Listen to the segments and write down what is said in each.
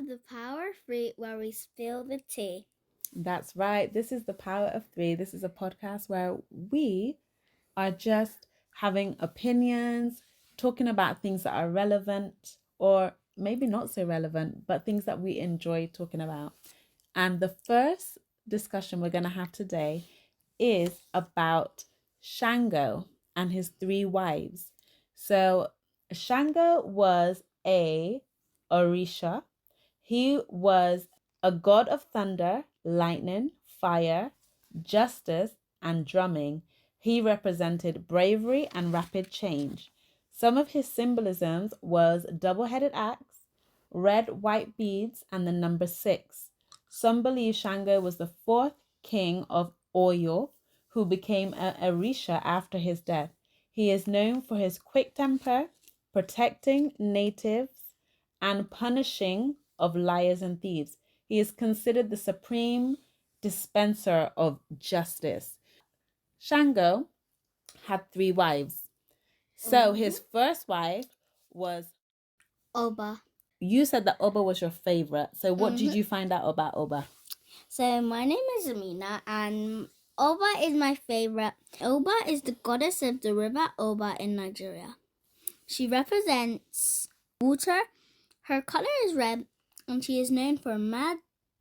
to the Power of Three, where we spill the tea. That's right. This is the Power of Three. This is a podcast where we are just having opinions, talking about things that are relevant or maybe not so relevant, but things that we enjoy talking about. And the first discussion we're going to have today is about Shango and his three wives. So, Shango was a orisha. He was a god of thunder, lightning, fire, justice, and drumming. He represented bravery and rapid change. Some of his symbolisms was double-headed axe, red white beads, and the number 6. Some believe Shango was the fourth king of Oyo, who became a orisha after his death. He is known for his quick temper, protecting natives, and punishing of liars and thieves. He is considered the supreme dispenser of justice. Shango had 3 wives. So his first wife was Oba. You said that Oba was your favorite. So what did you find out about Oba? So my name is Amina, and Oba is my favorite. Oba is the goddess of the river Oba in Nigeria. She represents water. Her color is red, and she is known for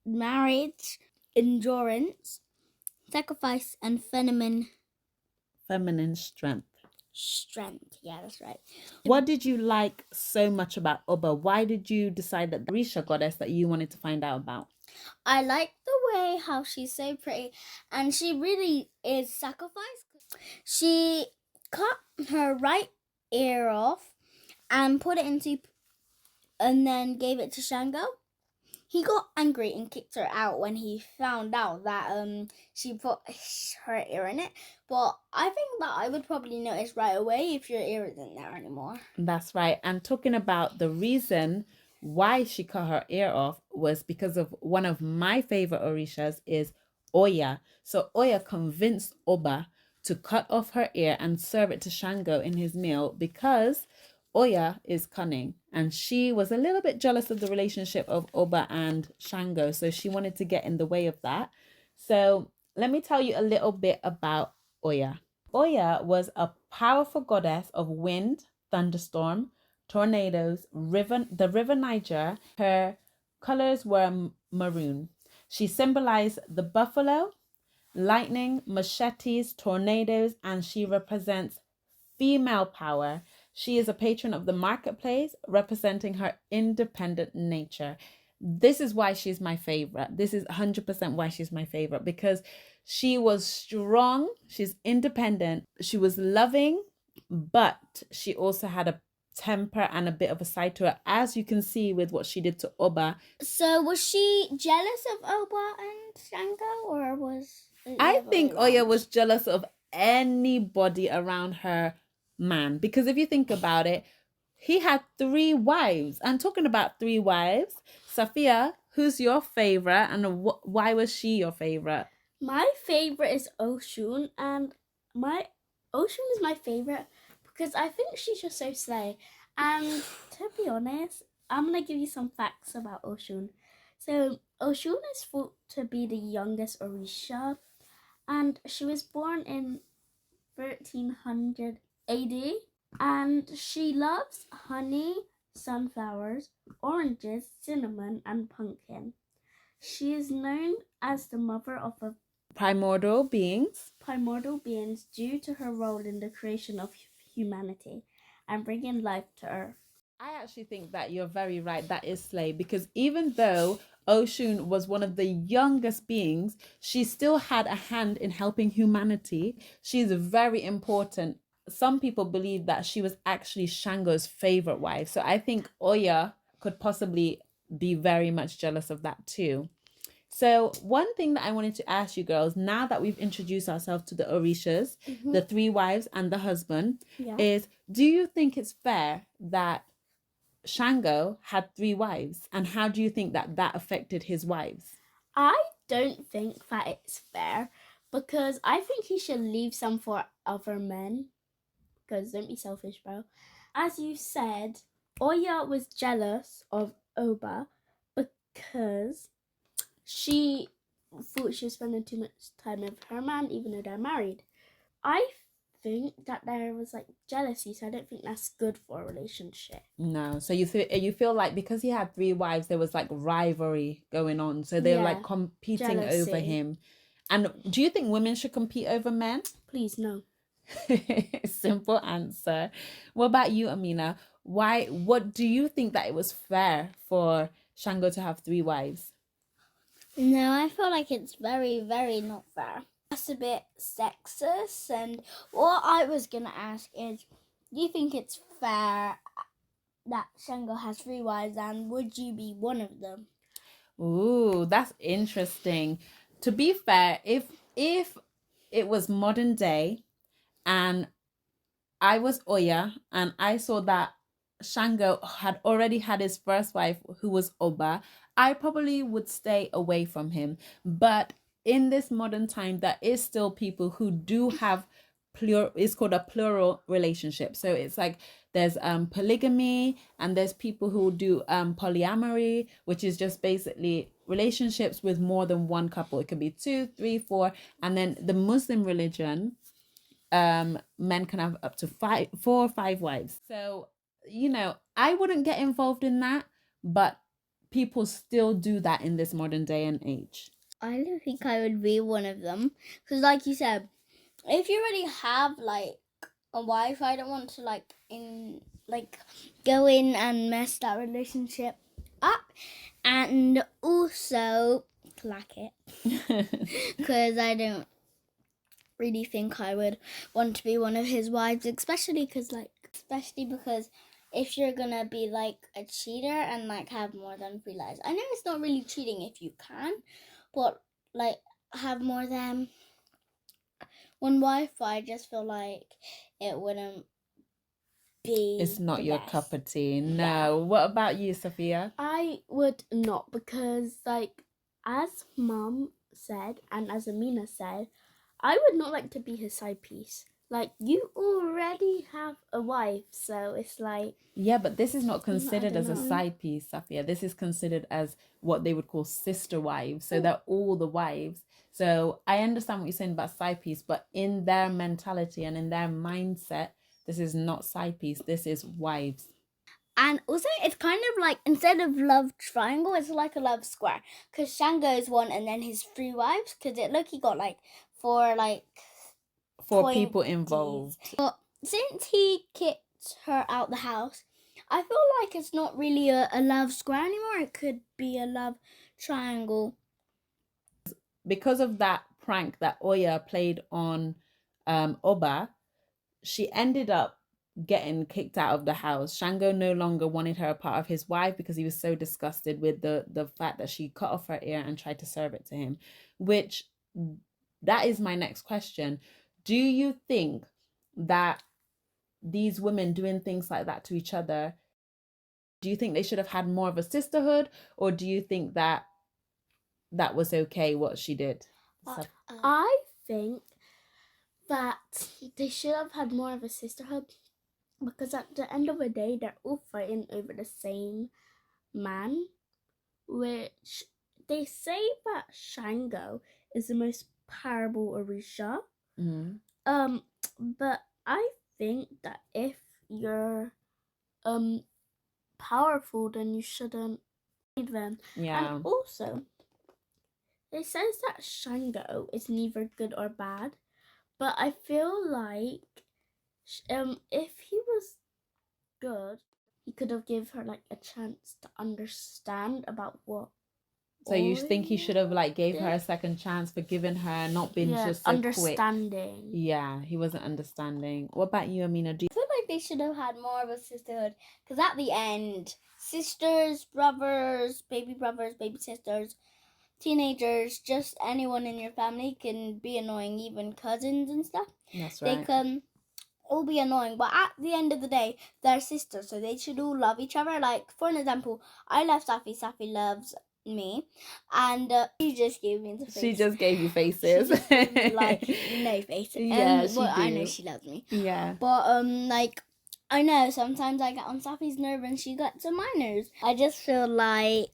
marriage, endurance, sacrifice, and feminine strength. Yeah, that's right. What did you like so much about Oba? Why did you decide that the Risha goddess that you wanted to find out about? I like the way how she's so pretty, and she really is sacrifice. She cut her right ear off and put it into, and then gave it to Shango. He got angry and kicked her out when he found out that she put her ear in it. But I think that I would probably notice right away if your ear isn't there anymore. That's right. And talking about the reason why she cut her ear off was because of one of my favorite orishas is Oya. So Oya convinced Oba to cut off her ear and serve it to Shango in his meal because Oya is cunning and she was a little bit jealous of the relationship of Oba and Shango. So she wanted to get in the way of that. So let me tell you a little bit about Oya. Oya was a powerful goddess of wind, thunderstorm, tornadoes, the river Niger. Her colors were maroon. She symbolized the buffalo, lightning, machetes, tornadoes, and she represents female power. She is a patron of the marketplace, representing her independent nature. This is why she's my favorite. This is 100% why she's my favorite, because she was strong, she's independent, she was loving, but she also had a temper and a bit of a side to her, as you can see with what she did to Oba. So was she jealous of Oba and Shango, or was I think Oya was jealous of anybody around her man, because if you think about it, he had 3 wives. And talking about 3 wives, Safia, who's your favorite and why was she your favorite? My favorite is Oshun, and Oshun is my favorite because I think she's just so slay. And to be honest, I'm gonna give you some facts about Oshun. So Oshun is thought to be the youngest Orisha, and she was born in 1300 AD, and she loves honey, sunflowers, oranges, cinnamon, and pumpkin. She is known as the mother of the primordial beings due to her role in the creation of humanity and bringing life to earth. I actually think that you're very right. That is slay, because even though Oshun was one of the youngest beings, she still had a hand in helping humanity. She's very important. Some people believe that she was actually Shango's favorite wife. So I think Oya could possibly be very much jealous of that too. So one thing that I wanted to ask you girls, now that we've introduced ourselves to the orishas, the 3 wives and the husband, is do you think it's fair that Shango had 3 wives, and how do you think that that affected his wives? I don't think that it's fair, because I think he should leave some for other men, because don't be selfish, bro. As you said, Oya was jealous of Oba because she thought she was spending too much time with her man, even though they're married. I think that there was like jealousy, so I don't think that's good for a relationship. No, so you feel like because he had 3 wives, there was like rivalry going on, so they're like competing over Jealousy. him. And do you think women should compete over men? Please, no. Simple answer. What about you, Amina? What do you think that it was fair for Shango to have 3 wives? No, I feel like it's very, very not fair. That's a bit sexist. And what I was going to ask is, do you think it's fair that Shango has 3 wives, and would you be one of them? Ooh, that's interesting. To be fair, if it was modern day and I was Oya and I saw that Shango had already had his first wife, who was Oba, I probably would stay away from him. But in this modern time, there is still people who do have it's called a plural relationship. So it's like there's polygamy, and there's people who do polyamory, which is just basically relationships with more than one couple. It could be 2, 3, 4, and then the Muslim religion, men can have up to 4 or 5 wives. So I wouldn't get involved in that, but people still do that in this modern day and age. I don't think I would be one of them, because like you said, if you already have like a wife, I don't want to go in and mess that relationship up, and also clack it, because I don't really think I would want to be one of his wives, especially because if you're gonna be like a cheater and like have more than 3 lives. I know it's not really cheating if you can, but like have more than one wife, I just feel like it wouldn't be. It's not your best. cup of tea. No. Yeah. What about you, Sophia? I would not, because like as Mum said and as Amina said, I would not like to be his side piece. Like, you already have a wife, so it's like... Yeah, but this is not considered I as don't a know. side piece, Sophia. This is considered as what they would call sister wives. So they're all the wives. So I understand what you're saying about side piece, but in their mentality and in their mindset, this is not side piece. This is wives. And also, it's kind of like, instead of love triangle, it's like a love square. Because Shango's one and then his 3 wives. Because he got like 4 people involved. But since he kicked her out the house, I feel like it's not really a love square anymore. It could be a love triangle. Because of that prank that Oya played on Oba, she ended up getting kicked out of the house. Shango no longer wanted her a part of his wife because he was so disgusted with the fact that she cut off her ear and tried to serve it to him. Which, that is my next question. Do you think that these women doing things like that to each other, do you think they should have had more of a sisterhood, or do you think that was okay what she did? I think that they should have had more of a sisterhood, because at the end of the day, they're all fighting over the same man, which they say that Shango is the most powerful orisha. But I think that if you're powerful, then you shouldn't need them. Yeah. And also, it says that Shango is neither good or bad, but I feel like if he was good, he could have given her like a chance to understand about what. So you think he should have like gave her a second chance, forgiven her, not been just so understanding. quick? Yeah, he wasn't understanding. What about you, Amina? I feel like they should have had more of a sisterhood, because at the end, sisters, brothers, baby sisters, teenagers, just anyone in your family can be annoying, even cousins and stuff. That's right. They can all be annoying, but at the end of the day, they're sisters, so they should all love each other. Like, for an example, I love Safi. Safi loves me, and she just gave me the face. She just gave you faces. She just gave me, like, no face. Yeah, she well, do. I know she loves me. Yeah. But like, I know sometimes I get on Safi's nerve and she gets on my nerves. I just feel like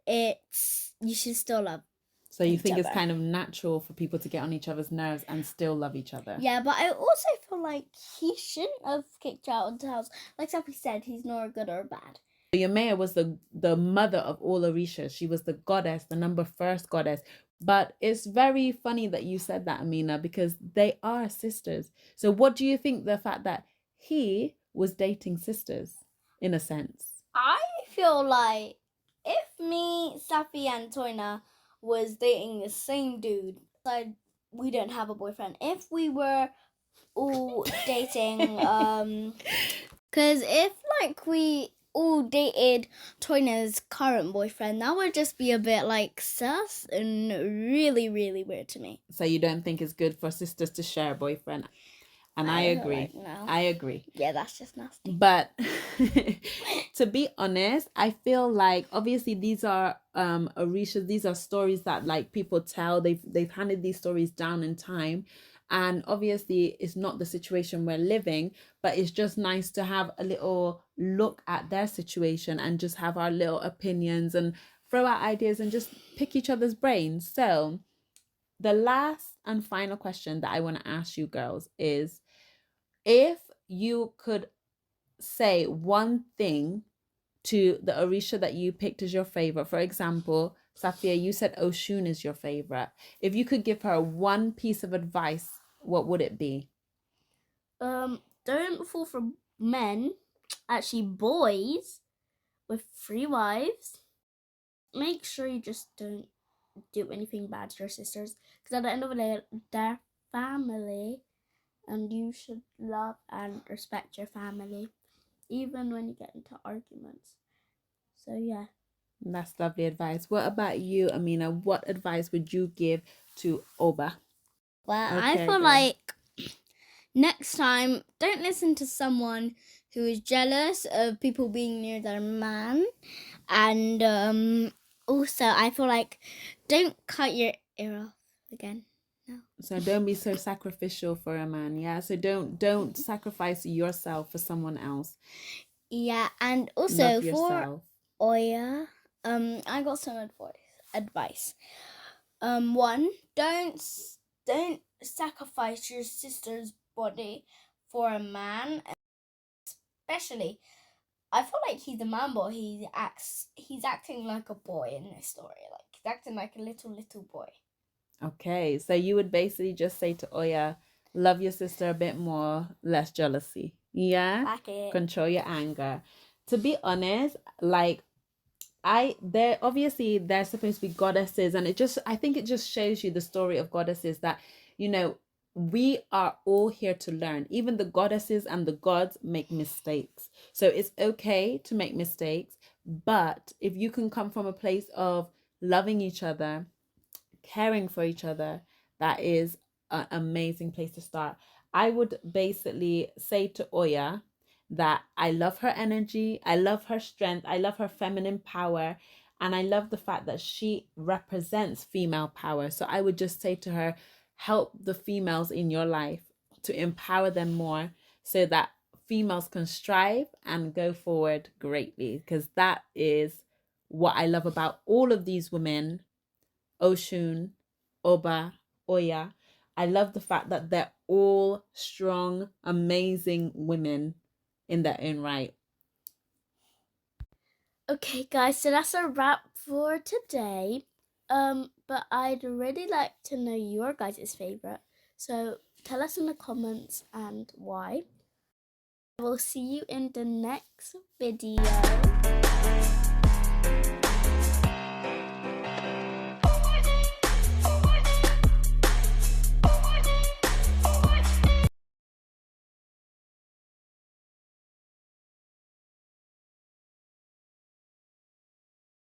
you should still love. So you each think it's other. kind of natural for people to get on each other's nerves and still love each other? Yeah, but I also feel like he shouldn't have kicked her out of the house. Like Sappy said, he's nor good or bad. Yemaya was the mother of all orishas. She was the goddess, the number first goddess. But it's very funny that you said that, Amina, because they are sisters. So what do you think the fact that he was dating sisters, in a sense? I feel like if me, Sappy, and Toyna was dating the same dude, like we don't have a boyfriend. If we were all dating, because if like we all dated Toyna's current boyfriend, that would just be a bit like sus and really, really weird to me. So you don't think it's good for sisters to share a boyfriend? And I feel agree. like no. I agree. Yeah, that's just nasty. But to be honest, I feel like obviously these are orishas, these are stories that like people tell. They've handed these stories down in time. And obviously it's not the situation we're living, but it's just nice to have a little look at their situation and just have our little opinions and throw out ideas and just pick each other's brains. So the last and final question that I want to ask you girls is, if you could say one thing to the orisha that you picked as your favorite, for example, Safia, you said Oshun is your favorite. If you could give her one piece of advice, what would it be? Don't fall for men, actually boys, with 3 wives. Make sure you just don't do anything bad to your sisters, because at the end of the day, they're family, and you should love and respect your family, even when you get into arguments. So yeah. That's lovely advice. What about you, Amina? What advice would you give to Oba? Well, Okay, I feel girl. like next time, don't listen to someone who is jealous of people being near their man. And also, I feel like don't cut your ear off again. No. So don't be so sacrificial for a man, yeah? So don't sacrifice yourself for someone else. Yeah, and also Love for yourself. Oya, I got some advice. One, don't sacrifice your sister's body for a man. Especially, I feel like he's a man, but he's acting like a boy in this story. Like he's acting like a little boy. Okay, so you would basically just say to Oya, love your sister a bit more, less jealousy. Yeah? Like it. Control your anger. To be honest, like they're supposed to be goddesses, and I think it just shows you the story of goddesses that, you know, we are all here to learn. Even the goddesses and the gods make mistakes. So it's okay to make mistakes, but if you can come from a place of loving each other, caring for each other, that is an amazing place to start. I would basically say to Oya that I love her energy, I love her strength, I love her feminine power, and I love the fact that she represents female power. So I would just say to her, help the females in your life to empower them more so that females can strive and go forward greatly, because that is what I love about all of these women, Oshun, Oba, Oya. I love the fact that they're all strong, amazing women in their own right. Okay, guys, so that's a wrap for today. But I'd really like to know your guys' favorite. So tell us in the comments and why. We'll see you in the next video.